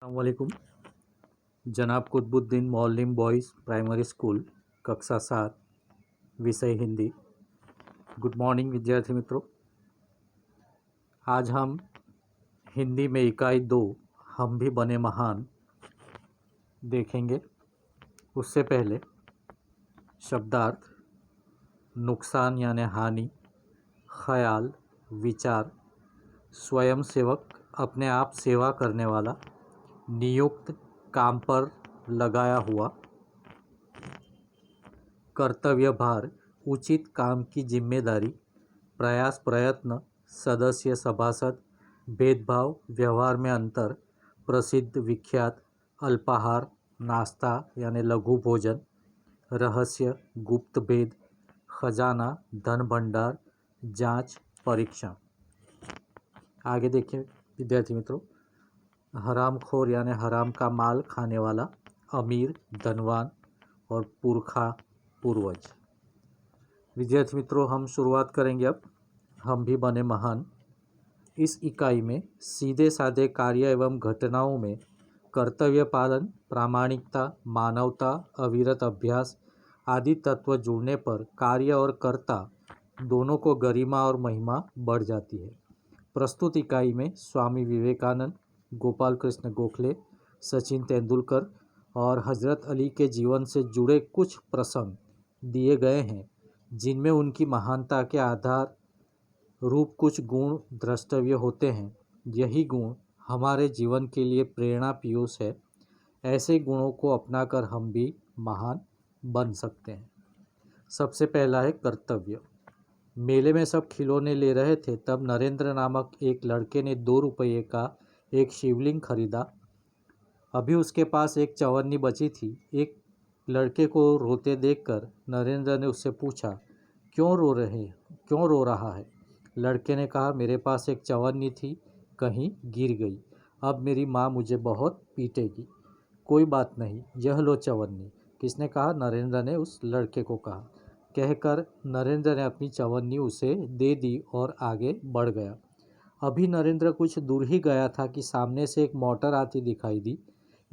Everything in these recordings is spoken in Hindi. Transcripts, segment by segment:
वालेकुम। जनाब कुतुबुद्दीन मौलिम बॉयज़ प्राइमरी स्कूल कक्षा 7 विषय हिंदी। गुड मॉर्निंग विद्यार्थी मित्रों। आज हम हिंदी में इकाई 2 हम भी बने महान देखेंगे। उससे पहले शब्दार्थ, नुकसान यानी हानि, ख्याल, विचार, स्वयंसेवक अपने आप सेवा करने वाला, नियुक्त काम पर लगाया हुआ, कर्तव्य भार उचित काम की जिम्मेदारी, प्रयास प्रयत्न, सदस्य सभासद, भेदभाव व्यवहार में अंतर, प्रसिद्ध विख्यात, अल्पाहार नाश्ता यानी लघु भोजन, रहस्य गुप्त भेद, खजाना धन भंडार, जांच परीक्षा। आगे देखिए विद्यार्थी मित्रों, हरामखोर यानी हराम का माल खाने वाला, अमीर धनवान और पुरखा पूर्वज। विद्यार्थी मित्रों, हम शुरुआत करेंगे अब हम भी बने महान। इस इकाई में सीधे साधे कार्य एवं घटनाओं में कर्तव्य पालन, प्रामाणिकता, मानवता, अविरत अभ्यास आदि तत्व जुड़ने पर कार्य और कर्ता दोनों को गरिमा और महिमा बढ़ जाती है। प्रस्तुत इकाई में स्वामी विवेकानंद, गोपाल कृष्ण गोखले, सचिन तेंदुलकर और हजरत अली के जीवन से जुड़े कुछ प्रसंग दिए गए हैं, जिनमें उनकी महानता के आधार रूप कुछ गुण द्रष्टव्य होते हैं। यही गुण हमारे जीवन के लिए प्रेरणा पीयूष है। ऐसे गुणों को अपनाकर हम भी महान बन सकते हैं। सबसे पहला है कर्तव्य। मेले में सब खिलौने ले रहे थे, तब नरेंद्र नामक एक लड़के ने 2 रुपये का एक शिवलिंग खरीदा। अभी उसके पास एक चवन्नी बची थी। एक लड़के को रोते देखकर नरेंद्र ने उससे पूछा, क्यों रो रहा है? लड़के ने कहा, मेरे पास एक चवन्नी थी, कहीं गिर गई। अब मेरी माँ मुझे बहुत पीटेगी। कोई बात नहीं, यह लो चवन्नी। किसने कहा? नरेंद्र ने उस लड़के को कहा। कहकर नरेंद्र ने अपनी चवन्नी उसे दे दी और आगे बढ़ गया। अभी नरेंद्र कुछ दूर ही गया था कि सामने से एक मोटर आती दिखाई दी।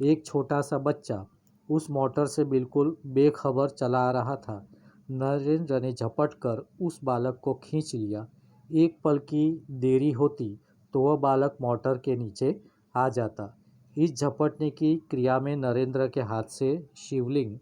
एक छोटा सा बच्चा उस मोटर से बिल्कुल बेखबर चला आ रहा था। नरेंद्र ने झपट कर उस बालक को खींच लिया। एक पल की देरी होती तो वह बालक मोटर के नीचे आ जाता। इस झपटने की क्रिया में नरेंद्र के हाथ से शिवलिंग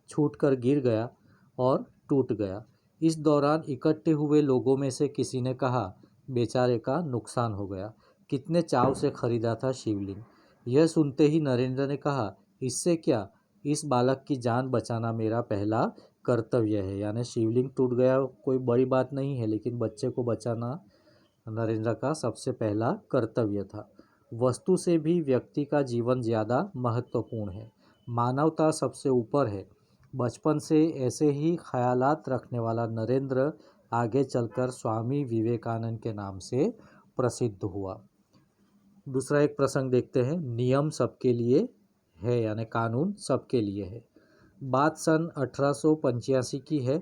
छूटकर गिर गया और टूट गया। इस दौरान इकट्ठे हुए लोगों में से किसी ने कहा, बेचारे का नुकसान हो गया, कितने चाव से खरीदा था शिवलिंग। यह सुनते ही नरेंद्र ने कहा, इससे क्या, इस बालक की जान बचाना मेरा पहला कर्तव्य है। यानी शिवलिंग टूट गया कोई बड़ी बात नहीं है, लेकिन बच्चे को बचाना नरेंद्र का सबसे पहला कर्तव्य था। वस्तु से भी व्यक्ति का जीवन ज़्यादा महत्वपूर्ण है। मानवता सबसे ऊपर है। बचपन से ऐसे ही ख्यालात रखने वाला नरेंद्र आगे चलकर स्वामी विवेकानंद के नाम से प्रसिद्ध हुआ। दूसरा एक प्रसंग देखते हैं। नियम सबके लिए है यानी कानून सबके लिए है। बात सन 1885 की है।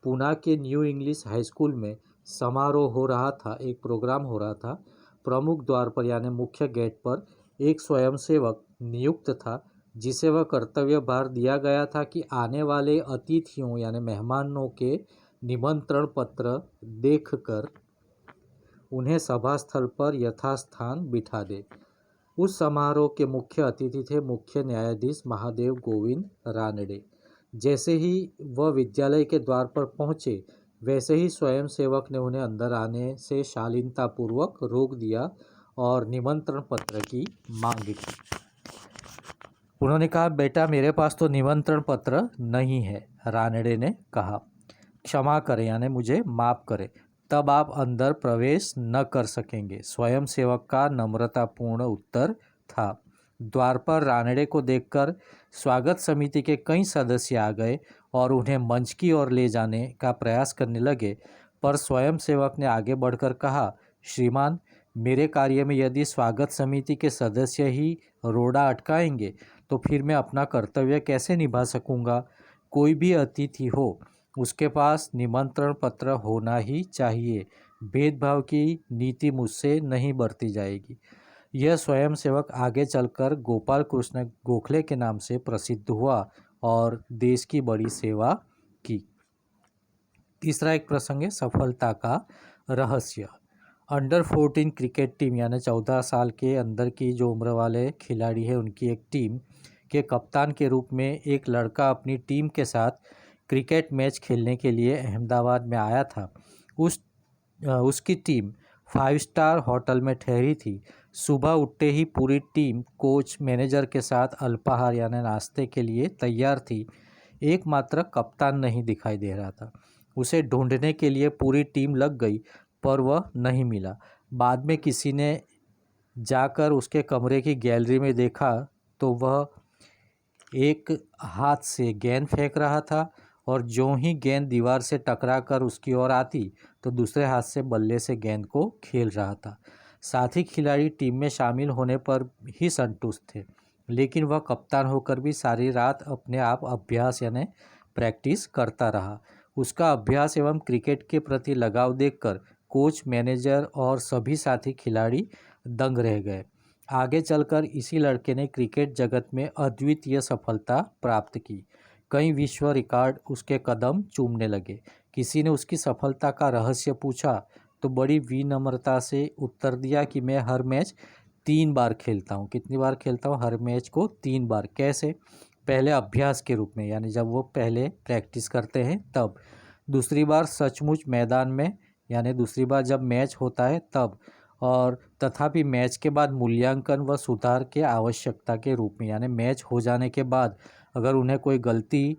पुणे के न्यू इंग्लिश हाई स्कूल में समारोह हो रहा था, एक प्रोग्राम हो रहा था। प्रमुख द्वार पर यानी मुख्य गेट पर एक स्वयंसेवक नियुक्त था, जिसे वह कर्तव्य भार दिया गया था कि आने वाले अतिथियों यानी मेहमानों के निमंत्रण पत्र देखकर उन्हें सभा स्थल पर यथास्थान बिठा दे। उस समारोह के मुख्य अतिथि थे मुख्य न्यायाधीश महादेव गोविंद रानडे। जैसे ही वह विद्यालय के द्वार पर पहुंचे, वैसे ही स्वयंसेवक ने उन्हें अंदर आने से शालीनतापूर्वक रोक दिया और निमंत्रण पत्र की मांग की। उन्होंने कहा, बेटा मेरे पास तो निमंत्रण पत्र नहीं है। रानडे ने कहा, क्षमा करें यानी मुझे माफ़ करें, तब आप अंदर प्रवेश न कर सकेंगे। स्वयंसेवक का नम्रतापूर्ण उत्तर था। द्वार पर रानडे को देखकर स्वागत समिति के कई सदस्य आ गए और उन्हें मंच की ओर ले जाने का प्रयास करने लगे, पर स्वयंसेवक ने आगे बढ़कर कहा, श्रीमान, मेरे कार्य में यदि स्वागत समिति के सदस्य ही रोड़ा अटकाएंगे तो फिर मैं अपना कर्तव्य कैसे निभा सकूंगा। कोई भी अतिथि हो, उसके पास निमंत्रण पत्र होना ही चाहिए। भेदभाव की नीति मुझसे नहीं बरती जाएगी। यह स्वयंसेवक आगे चलकर गोपाल कृष्ण गोखले के नाम से प्रसिद्ध हुआ और देश की बड़ी सेवा की। तीसरा एक प्रसंग है सफलता का रहस्य। अंडर 14 क्रिकेट टीम यानी 14 साल के अंदर की जो उम्र वाले खिलाड़ी है उनकी एक टीम के कप्तान के रूप में एक लड़का अपनी टीम के साथ क्रिकेट मैच खेलने के लिए अहमदाबाद में आया था। उसकी टीम 5 स्टार होटल में ठहरी थी। सुबह उठते ही पूरी टीम कोच मैनेजर के साथ अल्पाहार यानी नाश्ते के लिए तैयार थी। एकमात्र कप्तान नहीं दिखाई दे रहा था। उसे ढूंढने के लिए पूरी टीम लग गई पर वह नहीं मिला। बाद में किसी ने जाकर उसके कमरे की गैलरी में देखा तो वह एक हाथ से गेंद फेंक रहा था और जो ही गेंद दीवार से टकराकर उसकी ओर आती तो दूसरे हाथ से बल्ले से गेंद को खेल रहा था। साथी खिलाड़ी टीम में शामिल होने पर ही संतुष्ट थे, लेकिन वह कप्तान होकर भी सारी रात अपने आप अभ्यास यानी प्रैक्टिस करता रहा। उसका अभ्यास एवं क्रिकेट के प्रति लगाव देखकर कोच, मैनेजर और सभी साथी खिलाड़ी दंग रह गए। आगे चलकर इसी लड़के ने क्रिकेट जगत में अद्वितीय सफलता प्राप्त की। कई विश्व रिकॉर्ड उसके कदम चूमने लगे। किसी ने उसकी सफलता का रहस्य पूछा तो बड़ी विनम्रता से उत्तर दिया कि मैं हर मैच 3 बार खेलता हूँ। कितनी बार खेलता हूँ? हर मैच को 3 बार। कैसे? पहले अभ्यास के रूप में यानी जब वो पहले प्रैक्टिस करते हैं तब। दूसरी बार सचमुच मैदान में यानी दूसरी बार जब मैच होता है तब। और तथापि मैच के बाद मूल्यांकन व सुधार के आवश्यकता के रूप में यानी मैच हो जाने के बाद अगर उन्हें कोई गलती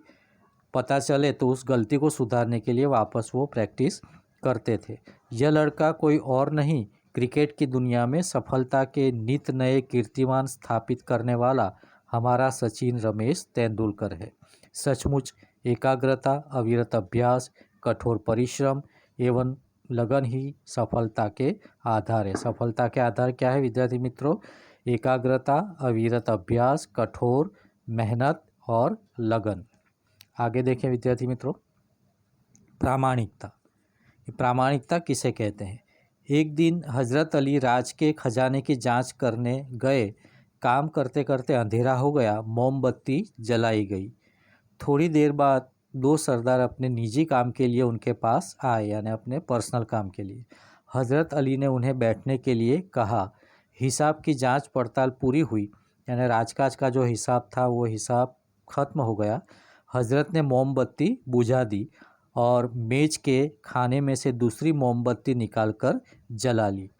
पता चले तो उस गलती को सुधारने के लिए वापस वो प्रैक्टिस करते थे। यह लड़का कोई और नहीं, क्रिकेट की दुनिया में सफलता के नित नए कीर्तिमान स्थापित करने वाला हमारा सचिन रमेश तेंदुलकर है। सचमुच एकाग्रता, अविरत अभ्यास, कठोर परिश्रम एवं लगन ही सफलता के आधार है। सफलता के आधार क्या है विद्यार्थी मित्रों? एकाग्रता, अविरत अभ्यास, कठोर मेहनत और लगन। आगे देखें विद्यार्थी मित्रों, प्रामाणिकता। प्रामाणिकता किसे कहते हैं? एक दिन हजरत अली राज के खजाने की जांच करने गए। काम करते करते अंधेरा हो गया। मोमबत्ती जलाई गई। थोड़ी देर बाद 2 सरदार अपने निजी काम के लिए उनके पास आए यानी अपने पर्सनल काम के लिए। हजरत अली ने उन्हें बैठने के लिए कहा। हिसाब की जांच पड़ताल पूरी हुई यानी राजकाज का जो हिसाब था वो हिसाब खत्म हो गया। हजरत ने मोमबत्ती बुझा दी और मेज के खाने में से दूसरी मोमबत्ती निकालकर जला ली।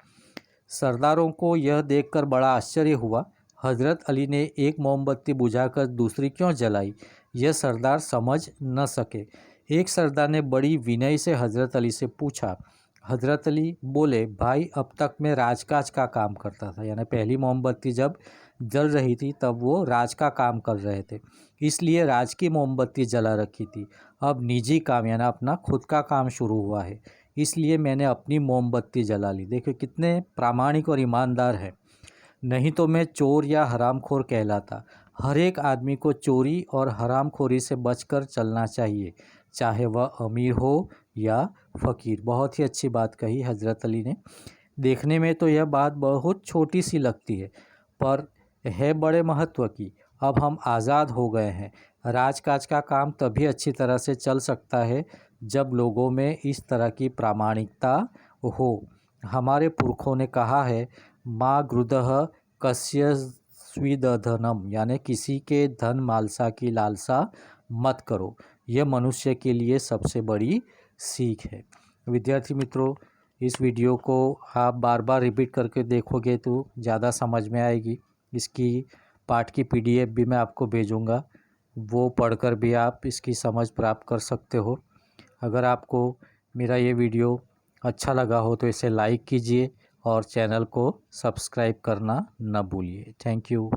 सरदारों को यह देखकर बड़ा आश्चर्य हुआ। हजरत अली ने एक मोमबत्ती बुझाकर दूसरी क्यों जलाई, यह सरदार समझ न सके। एक सरदार ने बड़ी विनय से हजरत अली से पूछा। हजरत अली बोले, भाई अब तक मैं राजकाज का काम करता था यानी पहली मोमबत्ती जब जल रही थी तब वो राज का काम कर रहे थे, इसलिए राज की मोमबत्ती जला रखी थी। अब निजी काम यानी अपना खुद का काम शुरू हुआ है, इसलिए मैंने अपनी मोमबत्ती जला ली। देखिए कितने प्रामाणिक और ईमानदार है। नहीं तो मैं चोर या हरामखोर कहलाता। हर एक आदमी को चोरी और हरामखोरी से बचकर चलना चाहिए, चाहे वह अमीर हो या फ़कीर। बहुत ही अच्छी बात कही हजरत अली ने। देखने में तो यह बात बहुत छोटी सी लगती है पर है बड़े महत्व की। अब हम आज़ाद हो गए हैं। राजकाज का काम तभी अच्छी तरह से चल सकता है जब लोगों में इस तरह की प्रामाणिकता हो। हमारे पुरखों ने कहा है, माँ गृदः कस्य स्विदधनम यानी किसी के धन मालसा की लालसा मत करो। यह मनुष्य के लिए सबसे बड़ी सीख है। विद्यार्थी मित्रों, इस वीडियो को आप बार बार रिपीट करके देखोगे तो ज़्यादा समझ में आएगी। इसकी पाठ की PDF भी मैं आपको भेजूँगा, वो पढ़कर भी आप इसकी समझ प्राप्त कर सकते हो। अगर आपको मेरा ये वीडियो अच्छा लगा हो तो इसे लाइक कीजिए और चैनल को सब्सक्राइब करना न भूलिए। Thank you.